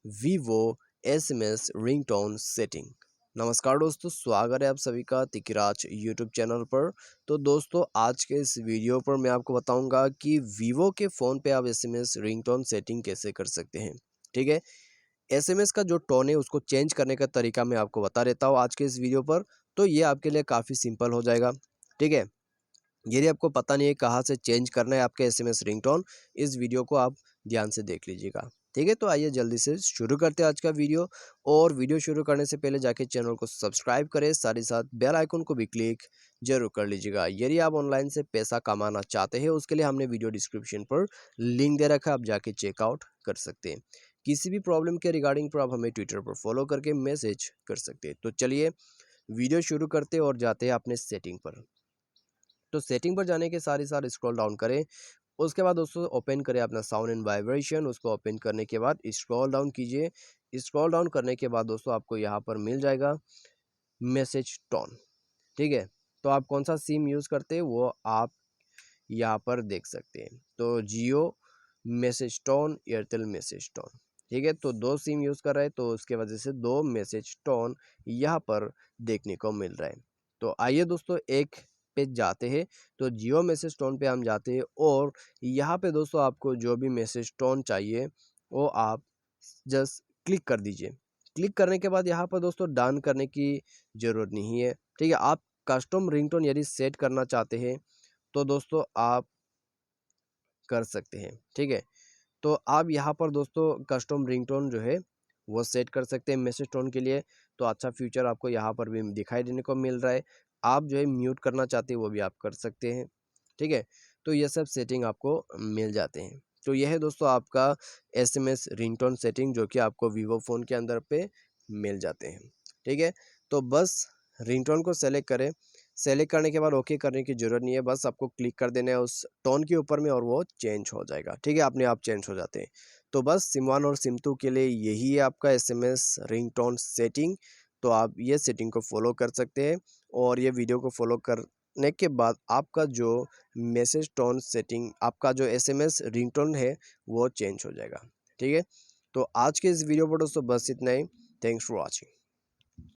Vivo SMS ringtone setting. नमस्कार दोस्तों, स्वागत है आप सभी का तिकराज यूट्यूब चैनल पर। तो दोस्तों, आज के इस वीडियो पर मैं आपको बताऊंगा कि वीवो के फ़ोन पे आप SMS रिंगटोन सेटिंग कैसे कर सकते हैं। ठीक है, SMS का जो टोन है उसको चेंज करने का तरीका मैं आपको बता देता हूँ आज के इस वीडियो पर। तो ये आपके लिए काफ़ी सिंपल हो जाएगा। ठीक है, यदि आपको पता नहीं है कहाँ से चेंज करना है आपके SMS रिंगटोन, इस वीडियो को आप ध्यान से देख लीजिएगा। ठीक है, तो आइए जल्दी से शुरू करते हैं आज का वीडियो। और वीडियो शुरू करने से पहले जाके चैनल को सब्सक्राइब करें, साथ ही साथ बेल आइकन को भी क्लिक जरूर कर लीजिएगा। यदि आप ऑनलाइन से पैसा कमाना चाहते हैं, उसके लिए हमने वीडियो डिस्क्रिप्शन पर लिंक दे रखा है, आप जाके चेकआउट कर सकते हैं। किसी भी प्रॉब्लम के रिगार्डिंग पर आप हमें ट्विटर पर फॉलो करके मैसेज कर सकते हैं। तो चलिए वीडियो शुरू करते हैं और जाते हैं अपने सेटिंग पर। तो सेटिंग पर जाने के साथ ही साथ स्क्रॉल डाउन करें। उसके बाद दोस्तों ओपन करें अपना साउंड एंड वाइब्रेशन। उसको ओपन करने के बाद स्क्रॉल डाउन कीजिए। स्क्रॉल डाउन करने के बाद दोस्तों आपको यहाँ पर मिल जाएगा मैसेज टोन। ठीक है, तो आप कौन सा सिम यूज़ करते हैं वो आप यहाँ पर देख सकते हैं। तो Jio message tone, Airtel message tone. ठीक है, तो दो सिम यूज़ कर रहे हैं तो उसके वजह से दो मैसेज टोन यहाँ पर देखने को मिल रहा है। तो आइए दोस्तों एक पे जाते हैं। तो जियो मैसेज टोन पे हम जाते हैं और यहाँ पे दोस्तों आपको जो भी मैसेज टोन चाहिए वो आप जस्ट क्लिक कर दीजिए। क्लिक करने के बाद यहाँ पर दोस्तों डन करने की ज़रूरत नहीं है। ठीक है, आप कस्टम रिंगटोन यदि सेट करना चाहते हैं तो दोस्तों आप कर सकते हैं। ठीक है, तो आप यहाँ पर दोस्तों कस्टम रिंगटोन जो है वो सेट कर सकते हैं मैसेज टोन के लिए। तो अच्छा फीचर आपको यहाँ पर भी दिखाई देने को मिल रहा है। आप जो है म्यूट करना चाहते हैं वो भी आप कर सकते हैं। ठीक है, तो ये सब सेटिंग आपको मिल जाते हैं। तो यह है दोस्तों आपका SMS रिंगटोन सेटिंग जो कि आपको वीवो फ़ोन के अंदर पे मिल जाते हैं। ठीक है, तो बस रिंगटोन को सेलेक्ट करें। सेलेक्ट करने के बाद ओके करने की ज़रूरत नहीं है, बस आपको क्लिक कर देना है उस टोन के ऊपर में और वो चेंज हो जाएगा। ठीक है, अपने आप चेंज हो जाते हैं। तो बस सिम 1 और सिम 2 के लिए यही है आपका SMS रिंगटोन सेटिंग। तो आप ये सेटिंग को फॉलो कर सकते हैं और ये वीडियो को फॉलो करने के बाद आपका जो मैसेज टोन सेटिंग, आपका जो SMS रिंगटोन है वो चेंज हो जाएगा। ठीक है, तो आज के इस वीडियो पर दोस्तों बस इतना ही। Thanks for watching.